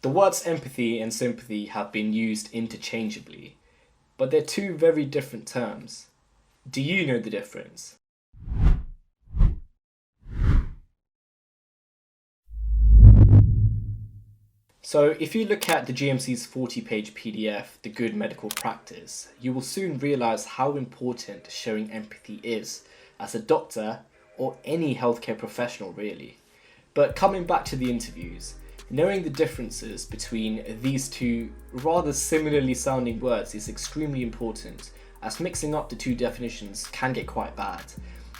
The words empathy and sympathy have been used interchangeably, but they're two very different terms. Do you know the difference? So if you look at the GMC's 40-page PDF, The Good Medical Practice, you will soon realise how important showing empathy is as a doctor or any healthcare professional really. But coming back to the interviews, knowing the differences between these two rather similarly sounding words is extremely important, as mixing up the two definitions can get quite bad.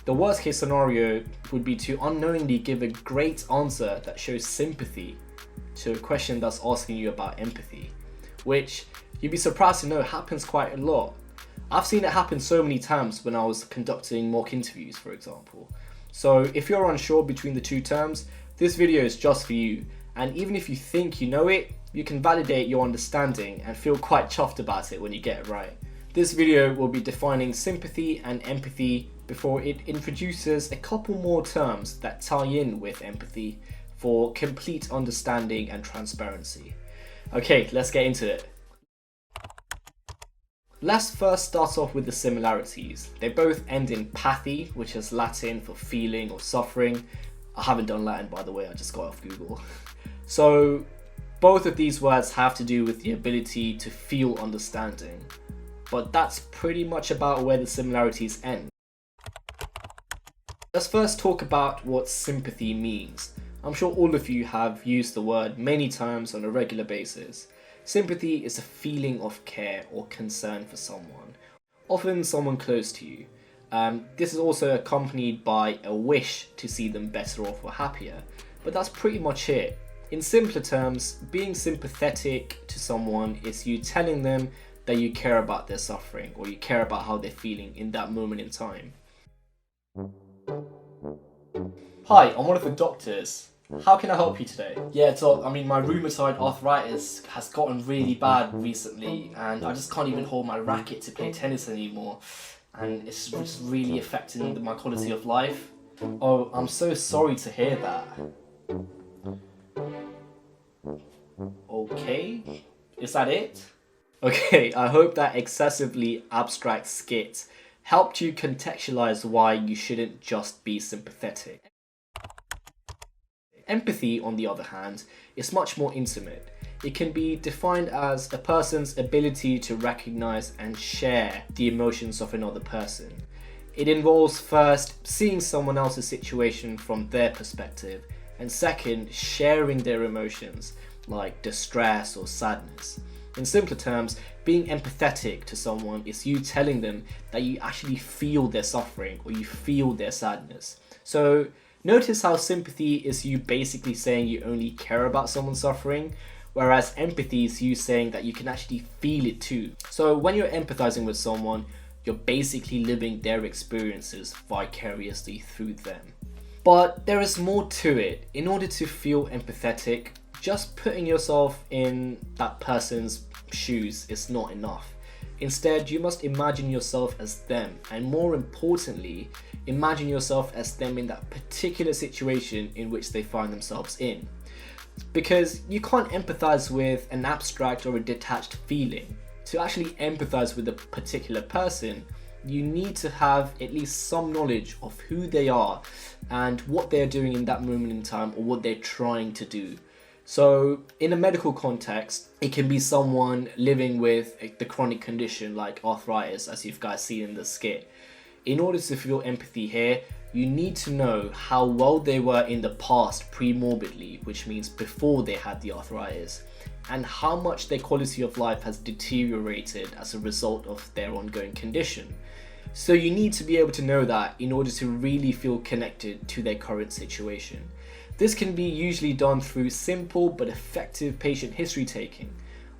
The worst case scenario would be to unknowingly give a great answer that shows sympathy to a question that's asking you about empathy, which you'd be surprised to know happens quite a lot. I've seen it happen so many times when I was conducting mock interviews, for example. So if you're unsure between the two terms, this video is just for you. And even if you think you know it, you can validate your understanding and feel quite chuffed about it when you get it right. This video will be defining sympathy and empathy before it introduces a couple more terms that tie in with empathy for complete understanding and transparency. Okay, let's get into it. Let's first start off with the similarities. They both end in pathy, which is Latin for feeling or suffering. I haven't done Latin, by the way, I just got off Google. So both of these words have to do with the ability to feel understanding, but that's pretty much about where the similarities end. Let's first talk about what sympathy means. I'm sure all of you have used the word many times on a regular basis. Sympathy is a feeling of care or concern for someone, often someone close to you. This is also accompanied by a wish to see them better off or happier, but that's pretty much it. In simpler terms, being sympathetic to someone is you telling them that you care about their suffering or you care about how they're feeling in that moment in time. Hi, I'm one of the doctors. How can I help you today? Yeah, so my rheumatoid arthritis has gotten really bad recently and I just can't even hold my racket to play tennis anymore. And it's just really affecting my quality of life. Oh, I'm so sorry to hear that. Okay, is that it? Okay, I hope that excessively abstract skit helped you contextualize why you shouldn't just be sympathetic. Empathy, on the other hand, is much more intimate. It can be defined as a person's ability to recognize and share the emotions of another person. It involves first seeing someone else's situation from their perspective, and second, sharing their emotions like distress or sadness. In simpler terms, being empathetic to someone is you telling them that you actually feel their suffering or you feel their sadness. So notice how sympathy is you basically saying you only care about someone's suffering, whereas empathy is you saying that you can actually feel it too. So when you're empathizing with someone, you're basically living their experiences vicariously through them. But there is more to it. In order to feel empathetic, just putting yourself in that person's shoes is not enough. Instead, you must imagine yourself as them, and more importantly, imagine yourself as them in that particular situation in which they find themselves in. Because you can't empathize with an abstract or a detached feeling. To actually empathize with a particular person, you need to have at least some knowledge of who they are and what they're doing in that moment in time or what they're trying to do. So in a medical context, it can be someone living with the chronic condition like arthritis, as you've guys seen in the skit. In order to feel empathy here, you need to know how well they were in the past pre-morbidly, which means before they had the arthritis, and how much their quality of life has deteriorated as a result of their ongoing condition. So you need to be able to know that in order to really feel connected to their current situation. This can be usually done through simple but effective patient history taking.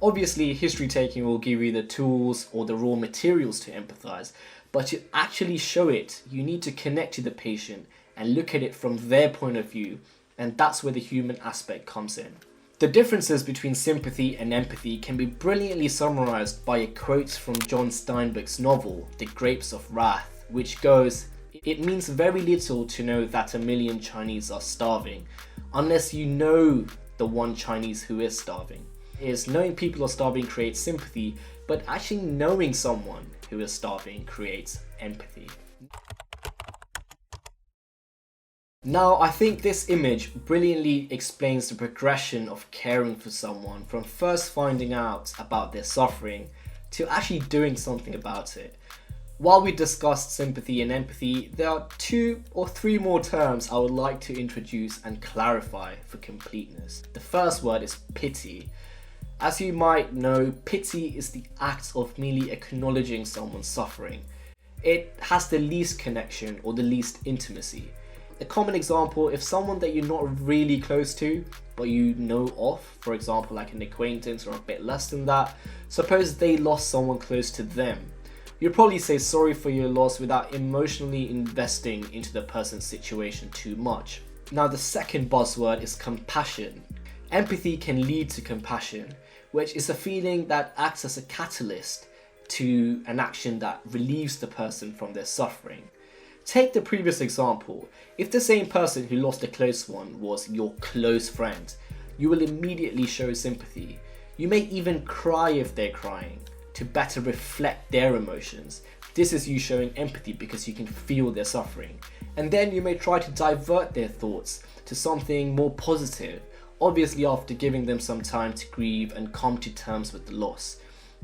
Obviously, history taking will give you the tools or the raw materials to empathize, but to actually show it, you need to connect to the patient and look at it from their point of view, and that's where the human aspect comes in. The differences between sympathy and empathy can be brilliantly summarized by a quote from John Steinbeck's novel, The Grapes of Wrath, which goes, "It means very little to know that 1 million Chinese are starving, unless you know the one Chinese who is starving. Is knowing people are starving creates sympathy, but actually knowing someone who is starving creates empathy. Now, I think this image brilliantly explains the progression of caring for someone from first finding out about their suffering to actually doing something about it. While we discussed sympathy and empathy, there are 2 or 3 more terms I would like to introduce and clarify for completeness. The first word is pity. As you might know, pity is the act of merely acknowledging someone's suffering. It has the least connection or the least intimacy. A common example, if someone that you're not really close to, but you know of, for example like an acquaintance or a bit less than that, suppose they lost someone close to them. You'd probably say sorry for your loss without emotionally investing into the person's situation too much. Now the second buzzword is compassion. Empathy can lead to compassion, which is a feeling that acts as a catalyst to an action that relieves the person from their suffering. Take the previous example. If the same person who lost a close one was your close friend, you will immediately show sympathy. You may even cry if they're crying to better reflect their emotions. This is you showing empathy because you can feel their suffering. And then you may try to divert their thoughts to something more positive, obviously after giving them some time to grieve and come to terms with the loss.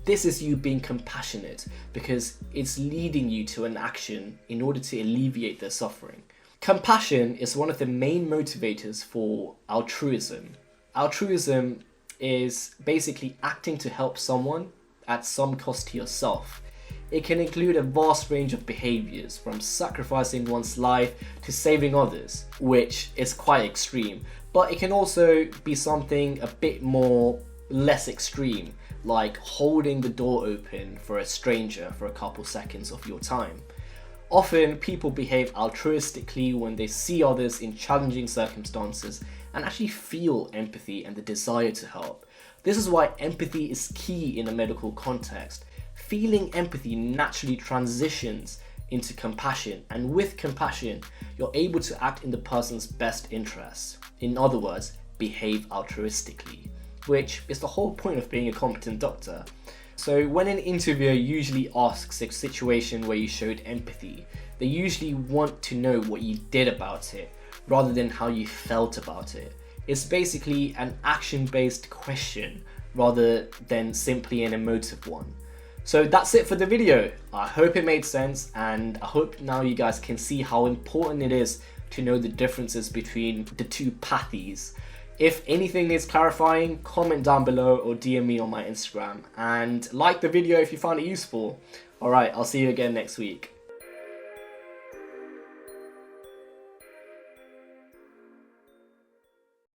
This is you being compassionate because it's leading you to an action in order to alleviate their suffering. Compassion is one of the main motivators for altruism. Altruism is basically acting to help someone at some cost to yourself. It can include a vast range of behaviors, from sacrificing one's life to saving others, which is quite extreme, but it can also be something a bit more less extreme, like holding the door open for a stranger for a couple seconds of your time. Often people behave altruistically when they see others in challenging circumstances and actually feel empathy and the desire to help. This is why empathy is key in a medical context. Feeling empathy naturally transitions into compassion, and with compassion you're able to act in the person's best interests. In other words, behave altruistically, which is the whole point of being a competent doctor. So when an interviewer usually asks a situation where you showed empathy, they usually want to know what you did about it rather than how you felt about it. It's basically an action-based question rather than simply an emotive one. So that's it for the video. I hope it made sense, and I hope now you guys can see how important it is to know the differences between the two pathies. If anything needs clarifying, comment down below or DM me on my Instagram, and like the video if you found it useful. Alright, I'll see you again next week.